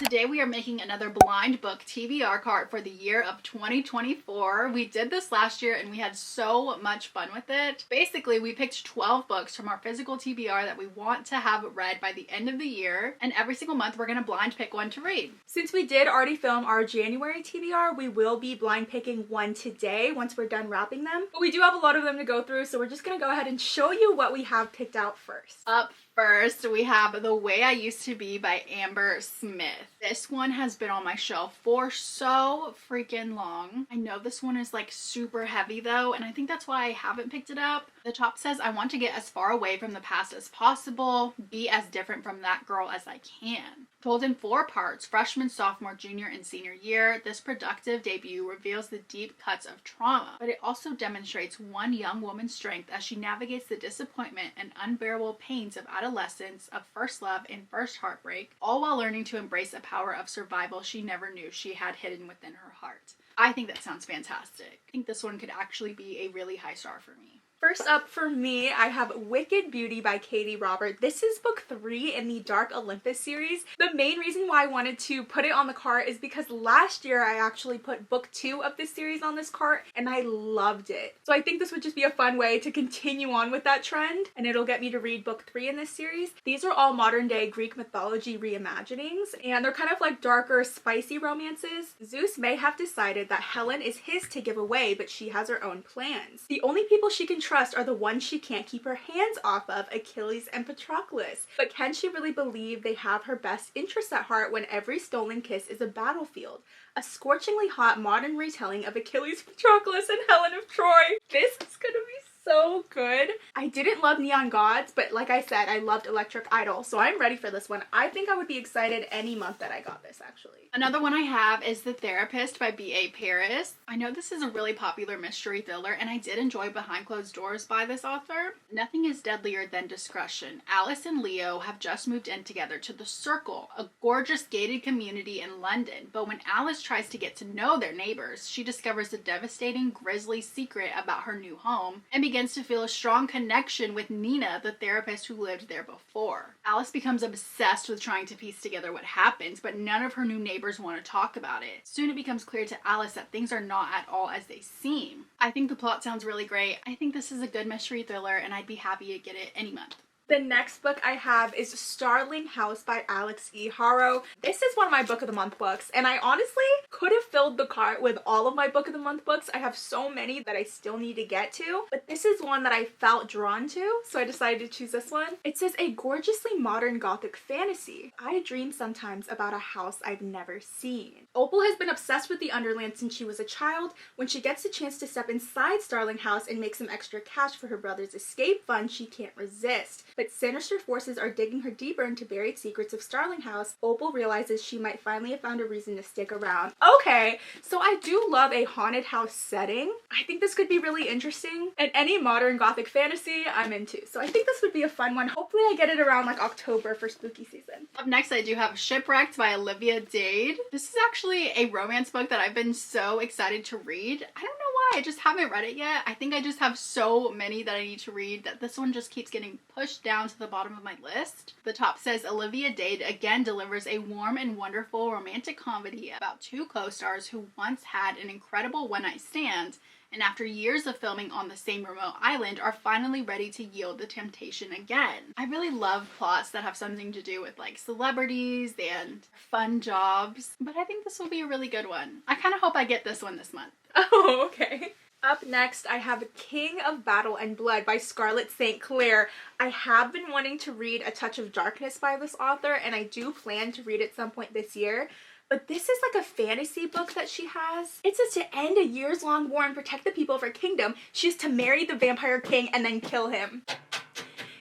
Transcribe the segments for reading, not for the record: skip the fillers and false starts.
Today we are making another blind book TBR card for the year of 2024. We did this last year and we had so much fun with it. Basically, we picked 12 books from our physical TBR that we want to have read by the end of the year, and every single month we're gonna blind pick one to read. Since we did already film our January TBR, we will be blind picking one today once we're done wrapping them. But we do have a lot of them to go through, so we're just gonna go ahead and show you what we have picked out first. Up first, we have The Way I Used to Be by Amber Smith. This one has been on my shelf for so freaking long. I know this one is like super heavy though, and I think that's why I haven't picked it up. The top says, I want to get as far away from the past as possible, be as different from that girl as I can. Told in 4 parts, freshman, sophomore, junior, and senior year, this productive debut reveals the deep cuts of trauma, but it also demonstrates one young woman's strength as she navigates the disappointment and unbearable pains of adolescence, of first love and first heartbreak, all while learning to embrace a power of survival she never knew she had hidden within her heart. I think that sounds fantastic. I think this one could actually be a really high star for me. First up for me, I have Wicked Beauty by Katie Robert. This is book 3 in the Dark Olympus series. The main reason why I wanted to put it on the cart is because last year I actually put book 2 of this series on this cart and I loved it. So I think this would just be a fun way to continue on with that trend, and it'll get me to read book 3 in this series. These are all modern day Greek mythology reimaginings, and they're kind of like darker, spicy romances. Zeus may have decided that Helen is his to give away, but she has her own plans. The only people she can trust are the ones she can't keep her hands off of, Achilles and Patroclus. But can she really believe they have her best interests at heart when every stolen kiss is a battlefield? A scorchingly hot modern retelling of Achilles, Patroclus, and Helen of Troy. This is gonna be so good. I didn't love Neon Gods, but like I said, I loved Electric Idol, so I'm ready for this one. I think I would be excited any month that I got this, actually. Another one I have is The Therapist by B.A. Paris. I know this is a really popular mystery thriller, and I did enjoy Behind Closed Doors by this author. Nothing is deadlier than discretion. Alice and Leo have just moved in together to The Circle, a gorgeous gated community in London, but when Alice tries to get to know their neighbors, she discovers a devastating, grisly secret about her new home and begins to feel a strong connection with Nina, the therapist who lived there before. Alice becomes obsessed with trying to piece together what happens, but none of her new neighbors want to talk about it. Soon it becomes clear to Alice that things are not at all as they seem. I think the plot sounds really great. I think this is a good mystery thriller, and I'd be happy to get it any month. The next book I have is Starling House by Alex E. Harrow. This is one of my Book of the Month books, and I honestly could have filled the cart with all of my Book of the Month books. I have so many that I still need to get to, but this is one that I felt drawn to, so I decided to choose this one. It says, a gorgeously modern gothic fantasy. I dream sometimes about a house I've never seen. Opal has been obsessed with the Underland since she was a child. When she gets the chance to step inside Starling House and make some extra cash for her brother's escape fund, she can't resist. But sinister forces are digging her deeper into buried secrets of Starling House. Opal realizes she might finally have found a reason to stick around. Okay, so I do love a haunted house setting. I think this could be really interesting, and any modern gothic fantasy I'm into. So I think this would be a fun one. Hopefully I get it around like October for spooky season. Up next, I do have Shipwrecked by Olivia Dade. This is actually a romance book that I've been so excited to read. I don't know why, I just haven't read it yet. I think I just have so many that I need to read that this one just keeps getting pushed down to the bottom of my list. The top says, Olivia Dade again delivers a warm and wonderful romantic comedy about 2 co-stars who once had an incredible one-night stand, and after years of filming on the same remote island are finally ready to yield the temptation again. I really love plots that have something to do with like celebrities and fun jobs, but I think this will be a really good one. I kind of hope I get this one this month. Oh, okay. Up next, I have King of Battle and Blood by Scarlett St. Clair. I have been wanting to read A Touch of Darkness by this author, and I do plan to read it some point this year. But this is like a fantasy book that she has. It says to end a years-long war and protect the people of her kingdom, she is to marry the vampire king and then kill him.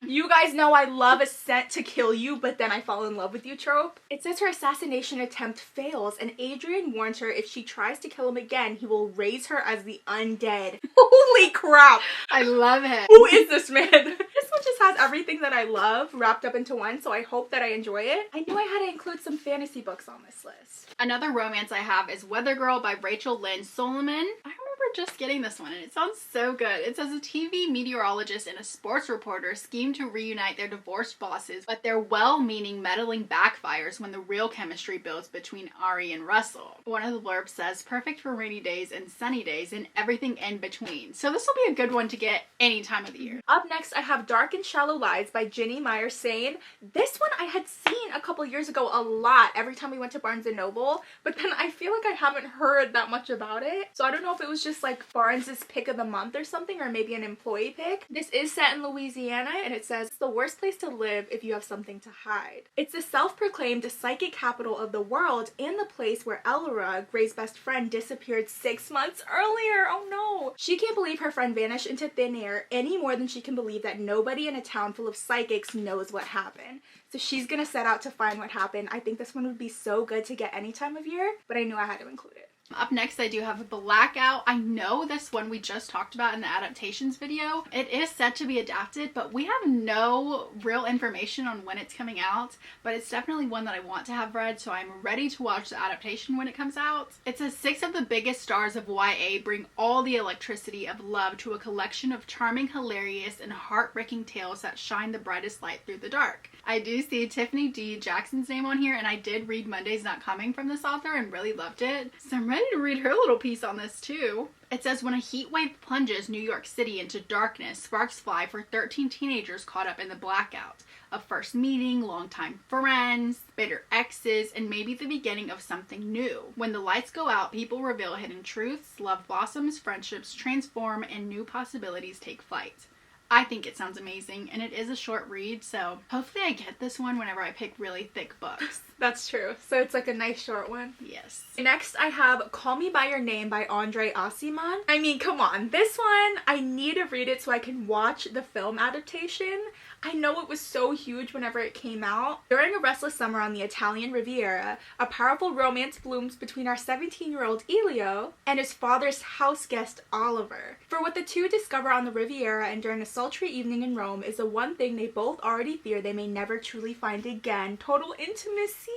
You guys know I love a sent to kill you, but then I fall in love with you trope. It says her assassination attempt fails, and Adrian warns her if she tries to kill him again, he will raise her as the undead. Holy crap! I love it. Who is this man? This one just has everything that I love wrapped up into one, so I hope that I enjoy it. I knew I had to include some fantasy books on this list. Another romance I have is Weather Girl by Rachel Lynn Solomon. I remember just getting this one and it sounds so good. It says a TV meteorologist and a sports reporter scheme to reunite their divorced bosses, but their well-meaning meddling backfires when the real chemistry builds between Ari and Russell. One of the blurbs says, perfect for rainy days and sunny days and everything in between. So this will be a good one to get any time of the year. Up next, I have Dark and Shallow Lies by Ginny Meyer Sane. This one I had seen a couple years ago a lot every time we went to Barnes & Noble, but then I feel like I haven't heard that much about it. So I don't know if it was just like Barnes's pick of the month or something, or maybe an employee pick. This is set in Louisiana, and it says, it's the worst place to live if you have something to hide. It's the self-proclaimed psychic capital of the world and the place where Elora, Gray's best friend, disappeared 6 months earlier. Oh no! She can't believe her friend vanished into thin air any more than she can believe that nobody in a town full of psychics knows what happened. So she's gonna set out to find what happened. I think this one would be so good to get any time of year, but I knew I had to include it. Up next, I do have Blackout. I know this one we just talked about in the adaptations video. It is set to be adapted, but we have no real information on when it's coming out, but it's definitely one that I want to have read, so I'm ready to watch the adaptation when it comes out. It says 6 of the biggest stars of YA bring all the electricity of love to a collection of charming, hilarious, and heartbreaking tales that shine the brightest light through the dark. I do see Tiffany D. Jackson's name on here, and I did read Monday's Not Coming from this author and really loved it, so I'm ready to read her little piece on this too. It says, when a heat wave plunges New York City into darkness, sparks fly for 13 teenagers caught up in the blackout. A first meeting, longtime friends, bitter exes, and maybe the beginning of something new. When the lights go out, people reveal hidden truths, love blossoms, friendships transform, and new possibilities take flight. I think it sounds amazing, and it is a short read, so hopefully I get this one whenever I pick really thick books. That's true. So it's like a nice short one. Yes. Next, I have Call Me By Your Name by Andre Aciman. I mean, come on. This one, I need to read it so I can watch the film adaptation. I know it was so huge whenever it came out. During a restless summer on the Italian Riviera, a powerful romance blooms between our 17-year-old Elio and his father's house guest Oliver. For what the two discover on the Riviera and during a sultry evening in Rome is the one thing they both already fear they may never truly find again: total intimacy.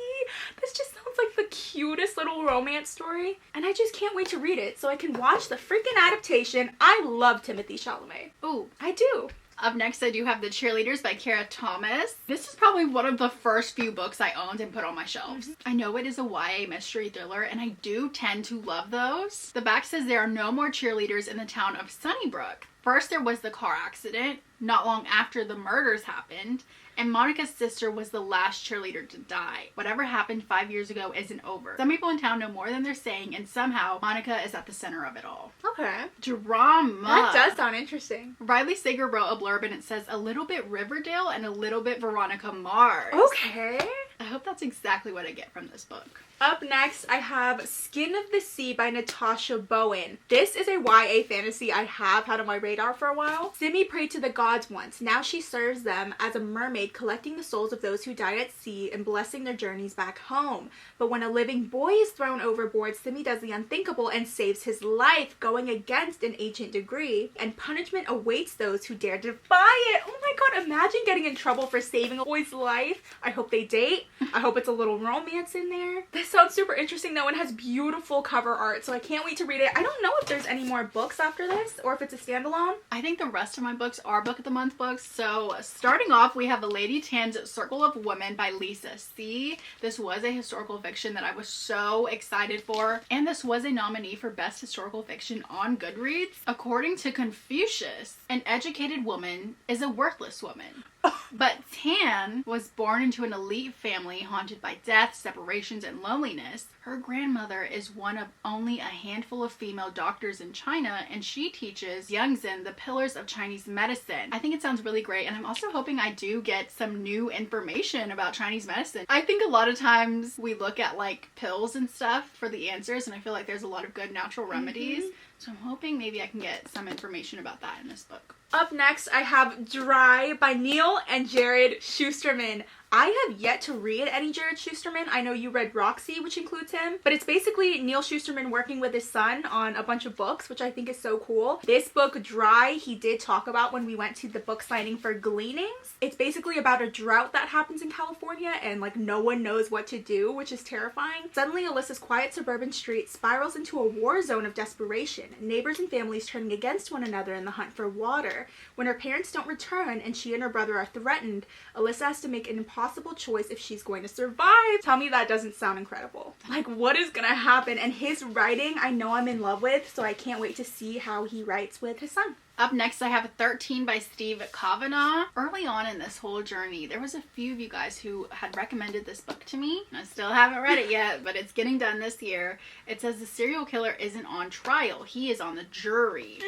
This just sounds like the cutest little romance story, and I just can't wait to read it so I can watch the freaking adaptation. I love Timothée Chalamet. Ooh, I do. Up next, I do have The Cheerleaders by Kara Thomas. This is probably one of the first few books I owned and put on my shelves. I know it is a YA mystery thriller, and I do tend to love those. The back says there are no more cheerleaders in the town of Sunnybrook. First, there was the car accident, not long after the murders happened, and Monica's sister was the last cheerleader to die. Whatever happened 5 years ago isn't over. Some people in town know more than they're saying, and somehow Monica is at the center of it all. Okay. Drama. That does sound interesting. Riley Sager wrote a blurb and it says a little bit Riverdale and a little bit Veronica Mars. Okay. I hope that's exactly what I get from this book. Up next, I have Skin of the Sea by Natasha Bowen. This is a YA fantasy I have had on my radar for a while. Simi prayed to the gods once. Now she serves them as a mermaid, collecting the souls of those who died at sea and blessing their journeys back home. But when a living boy is thrown overboard, Simi does the unthinkable and saves his life, going against an ancient decree. And punishment awaits those who dare defy it. Oh my god, imagine getting in trouble for saving a boy's life. I hope they date. I hope it's a little romance in there. This sounds super interesting though and has beautiful cover art, so I can't wait to read it. I don't know if there's any more books after this or if it's a standalone. I think the rest of my books are Book of the Month books. So starting off, we have A Lady Tan's Circle of Women by Lisa C. This was a historical fiction that I was so excited for, and this was a nominee for Best Historical Fiction on Goodreads. According to Confucius, an educated woman is a worthless woman. But Tan was born into an elite family haunted by death, separations, and loneliness. Her grandmother is one of only a handful of female doctors in China, and she teaches Youngzhen the pillars of Chinese medicine. I think it sounds really great, and I'm also hoping I do get some new information about Chinese medicine. I think a lot of times we look at like pills and stuff for the answers, and I feel like there's a lot of good natural remedies. So I'm hoping maybe I can get some information about that in this book. Up next, I have Dry by Neil and Jared Schusterman. I have yet to read any Jared Schusterman. I know you read Roxy, which includes him, but it's basically Neil Schusterman working with his son on a bunch of books, which I think is so cool. This book, Dry, he did talk about when we went to the book signing for Gleanings. It's basically about a drought that happens in California and like no one knows what to do, which is terrifying. Suddenly, Alyssa's quiet suburban street spirals into a war zone of desperation, neighbors and families turning against one another in the hunt for water. When her parents don't return and she and her brother are threatened, Alyssa has to make an impossible choice if she's going to survive. Tell me that doesn't sound incredible. Like, what is gonna happen? And his writing, I know I'm in love with, so I can't wait to see how he writes with his son. Up next, I have 13 by Steve Kavanaugh. Early on in this whole journey, there was a few of you guys who had recommended this book to me. I still haven't read it yet, but it's getting done this year. It says the serial killer isn't on trial. He is on the jury.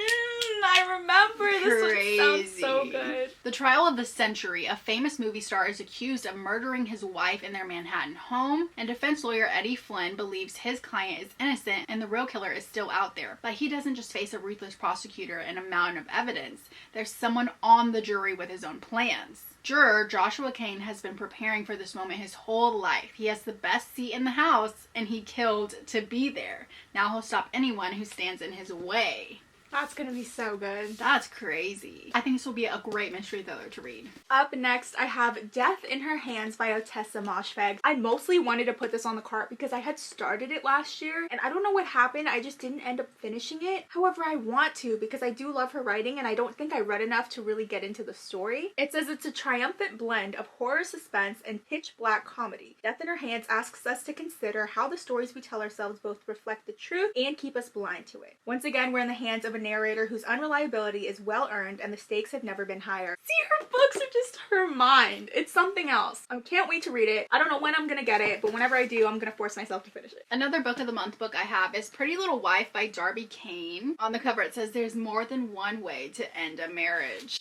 I remember. This one sounds so good. The trial of the century. A famous movie star is accused of murdering his wife in their Manhattan home, and defense lawyer Eddie Flynn believes his client is innocent and the real killer is still out there. But he doesn't just face a ruthless prosecutor and a mountain of evidence. There's someone on the jury with his own plans. Juror Joshua Kane has been preparing for this moment his whole life. He has the best seat in the house, and he killed to be there. Now he'll stop anyone who stands in his way. That's gonna be so good. That's crazy. I think this will be a great mystery thriller to read. Up next, I have Death in Her Hands by Otessa Moshfegh. I mostly wanted to put this on the cart because I had started it last year, and I don't know what happened. I just didn't end up finishing it. However, I want to because I do love her writing, and I don't think I read enough to really get into the story. It says it's a triumphant blend of horror suspense and pitch black comedy. Death in Her Hands asks us to consider how the stories we tell ourselves both reflect the truth and keep us blind to it. Once again, we're in the hands of a narrator whose unreliability is well earned and the stakes have never been higher. See, her books are just her mind. It's something else. I can't wait to read it. I don't know when I'm gonna get it, but whenever I do, I'm gonna force myself to finish it. Another book of the month book I have is Pretty Little Wife by Darby Kane. On the cover it says there's more than one way to end a marriage.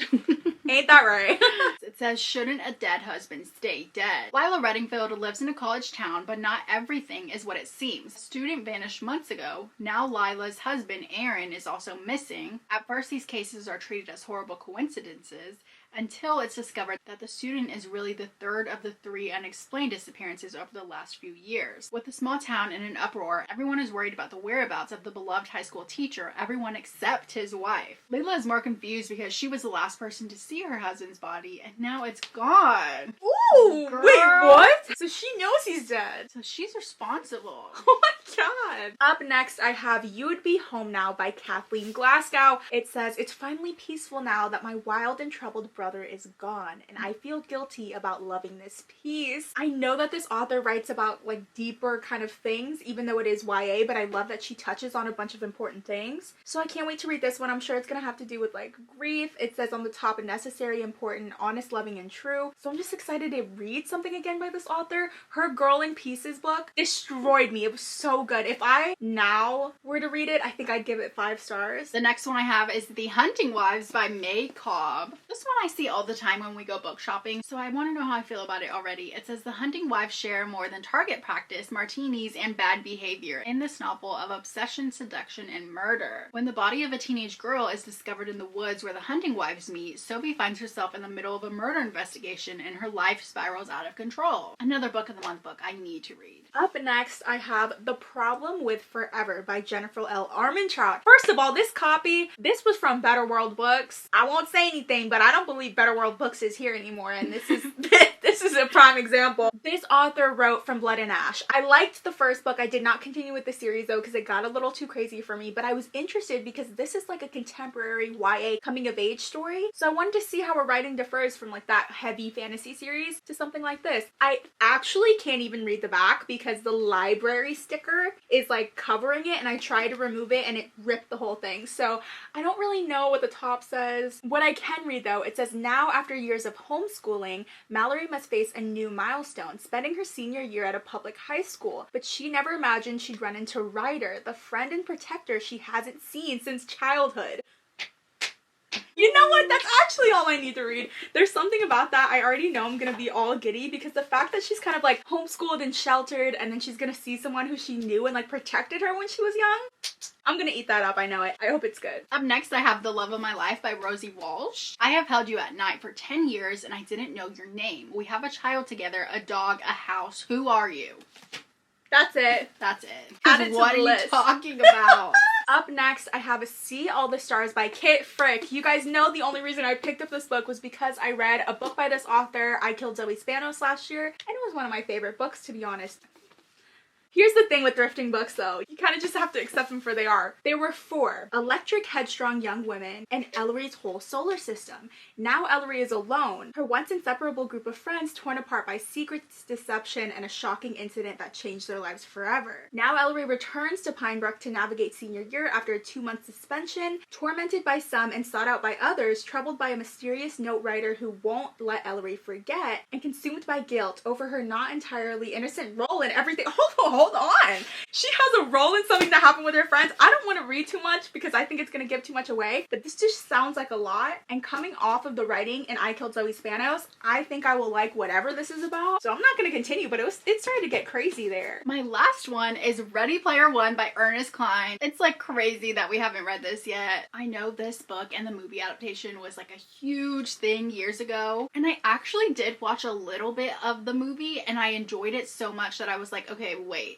Ain't that right? It says, shouldn't a dead husband stay dead? Lila Reddingfield lives in a college town, but not everything is what it seems. A student vanished months ago. Now Lila's husband, Aaron, is also missing. At first, these cases are treated as horrible coincidences, until it's discovered that the student is really the third of the 3 unexplained disappearances over the last few years. With the small town in an uproar, everyone is worried about the whereabouts of the beloved high school teacher, everyone except his wife. Layla is more confused because she was the last person to see her husband's body, and now it's gone. Ooh, Girl. wait, what? So she knows he's dead. So she's responsible. Oh my god. Up next, I have You Would Be Home Now by Kathleen Glasgow. It says, it's finally peaceful now that my wild and troubled brother is gone, and I feel guilty about loving this piece. I know that this author writes about like deeper kind of things, even though it is YA, but I love that she touches on a bunch of important things. So I can't wait to read this one. I'm sure it's gonna have to do with like grief. It says on the top, necessary, important, honest, loving, and true. So I'm just excited to read something again by this author. Her Girl in Pieces book destroyed me. It was so good. If I now were to read it, I think I'd give it 5 stars. The next one I have is The Hunting Wives by May Cobb. This one I see all the time when we go book shopping, so I want to know how I feel about it already. It says the hunting wives share more than target practice, martinis, and bad behavior in this novel of obsession, seduction, and murder. When the body of a teenage girl is discovered in the woods where the hunting wives meet, Sophie finds herself in the middle of a murder investigation and her life spirals out of control. Another book of the month book I need to read. Up next, I have The Problem with Forever by Jennifer L. Armentrout. First of all, this copy, this was from Better World Books. I won't say anything, but I don't believe Better World Books is here anymore, and this is this is a prime example. This author wrote From Blood and Ash. I liked the first book. I did not continue with the series though because it got a little too crazy for me, but I was interested because this is like a contemporary YA coming of age story. So I wanted to see how her writing differs from like that heavy fantasy series to something like this. I actually can't even read the back because the library sticker is like covering it, and I tried to remove it and it ripped the whole thing. So I don't really know what the top says. What I can read though, it says, now after years of homeschooling, Mallory must face a new milestone, spending her senior year at a public high school. But she never imagined she'd run into Ryder, the friend and protector she hasn't seen since childhood. You know what? That's actually all I need to read. There's something about that. I already know I'm gonna be all giddy because the fact that she's kind of like homeschooled and sheltered, and then she's gonna see someone who she knew and like protected her when she was young. I'm gonna eat that up, I know it. I hope it's good. Up next, I have The Love of My Life by Rosie Walsh. I have held you at night for 10 years and I didn't know your name. We have a child together, a dog, a house. Who are you? That's it. That's it. Add it to What the are list. you talking about? Up next, I have See All the Stars by Kit Frick. You guys know the only reason I picked up this book was because I read a book by this author, I Killed Zoe Spanos, last year, and it was one of my favorite books, to be honest. Here's the thing with thrifting books though, you kind of just have to accept them for they are. They were for electric, headstrong young women and Ellery's whole solar system. Now Ellery is alone, her once inseparable group of friends torn apart by secrets, deception, and a shocking incident that changed their lives forever. Now Ellery returns to Pinebrook to navigate senior year after a 2-month suspension, tormented by some and sought out by others, troubled by a mysterious note writer who won't let Ellery forget, and consumed by guilt over her not entirely innocent role in everything. Hold on. She has a role in something that happened with her friends. I don't want to read too much because I think it's going to give too much away, but this just sounds like a lot. And coming off of the writing in I Killed Zoe Spanos, I think I will like whatever this is about. So I'm not going to continue, but it started to get crazy there. My last one is Ready Player One by Ernest Cline. It's like crazy that we haven't read this yet. I know this book and the movie adaptation was like a huge thing years ago, and I actually did watch a little bit of the movie and I enjoyed it so much that I was like, okay, wait.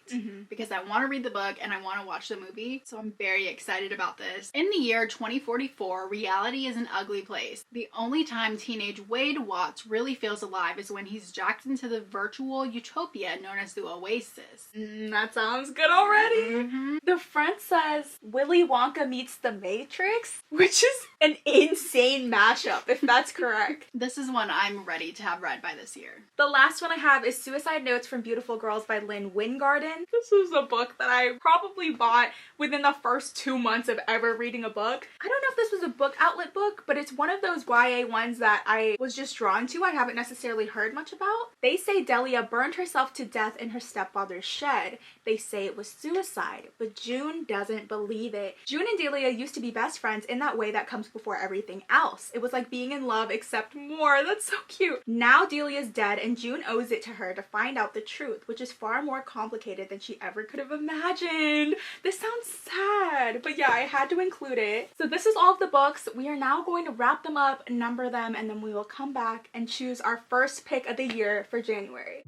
Because I want to read the book and I want to watch the movie, so I'm very excited about this. In the year 2044, reality is an ugly place. The only time teenage Wade Watts really feels alive is when he's jacked into the virtual utopia known as the Oasis. That sounds good already. The front says Willy Wonka meets the Matrix, which is an insane mashup, if that's correct. This is one I'm ready to have read by this year. The last one I have is Suicide Notes from Beautiful Girls by Lynn Wingarden. This is a book that I probably bought within the first 2 months of ever reading a book. I don't know if this was a book outlet book, but it's one of those YA ones that I was just drawn to. I haven't necessarily heard much about. They say Delia burned herself to death in her stepfather's shed. They say it was suicide, but June doesn't believe it. June and Delia used to be best friends in that way that comes before everything else. It was like being in love except more. That's so cute. Now Delia's dead and June owes it to her to find out the truth, which is far more complicated than she ever could have imagined. This sounds sad, but yeah, I had to include it. So this is all of the books. We are now going to wrap them up, number them, and then we will come back and choose our first pick of the year for January.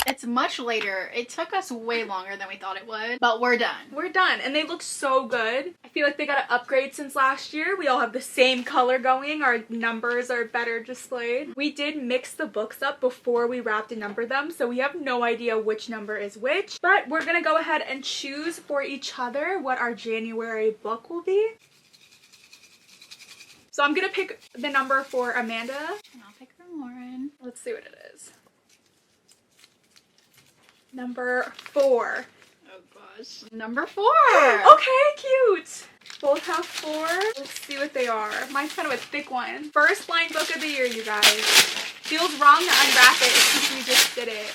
It's much later. It took us way longer than we thought it would, but we're done. We're done, and they look so good. I feel like they got an upgrade since last year. We all have the same color going. Our numbers are better displayed. We did mix the books up before we wrapped and numbered them, so we have no idea which number is which, but we're gonna go ahead and choose for each other what our January book will be. So I'm gonna pick the number for Amanda. And I'll pick for Lauren. Let's see what it is. Number 4. Oh gosh. Number 4! Okay, cute! Both have 4. Let's see what they are. Mine's kind of a thick one. First blind book of the year, you guys. Feels wrong to unwrap it since we just did it.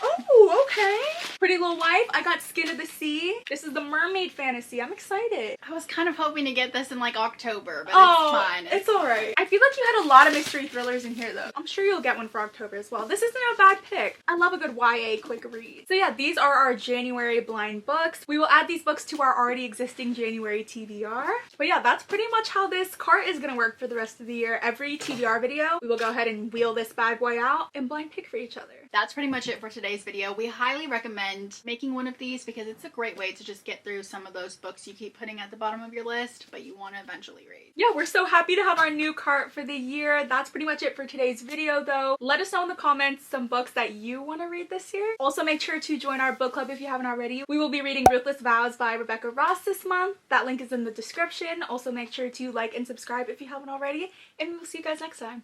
Oh, okay. Pretty Little Wife, I got Skin of the Sea. This is the mermaid fantasy. I'm excited. I was kind of hoping to get this in like October, but Oh, it's fine. it's alright. I feel like you had a lot of mystery thrillers in here though. I'm sure you'll get one for October as well. This isn't a bad pick. I love a good YA quick read. So yeah, these are our January blind books. We will add these books to our already existing January TBR. But yeah, that's pretty much how this cart is gonna work for the rest of the year. Every TBR video, we will go ahead and wheel this bad boy out and blind pick for each other. That's pretty much it for today's video. We highly recommend making one of these because it's a great way to just get through some of those books you keep putting at the bottom of your list, but you want to eventually read. Yeah, we're so happy to have our new cart for the year. That's pretty much it for today's video though. Let us know in the comments some books that you want to read this year. Also make sure to join our book club if you haven't already. We will be reading Ruthless Vows by Rebecca Ross this month. That link is in the description. Also make sure to like and subscribe if you haven't already, and we will see you guys next time.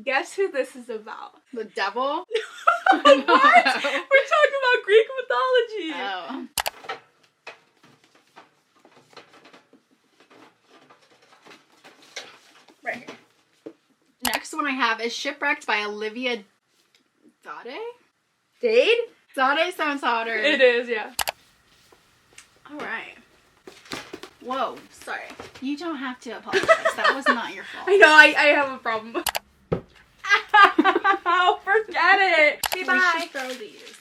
Guess who this is about? The devil? What? We're talking about Greek mythology. Oh. Right here. Next one I have is Shipwrecked by Olivia Dade? Dade? Dade sounds hotter. It is, yeah. Alright. Whoa, sorry. You don't have to apologize. That was not your fault. I know, I have a problem. Oh, forget it. Okay, We bye. should throw these.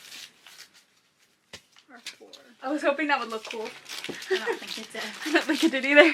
Or four. I was hoping that would look cool. I don't think it did. I don't think it did either.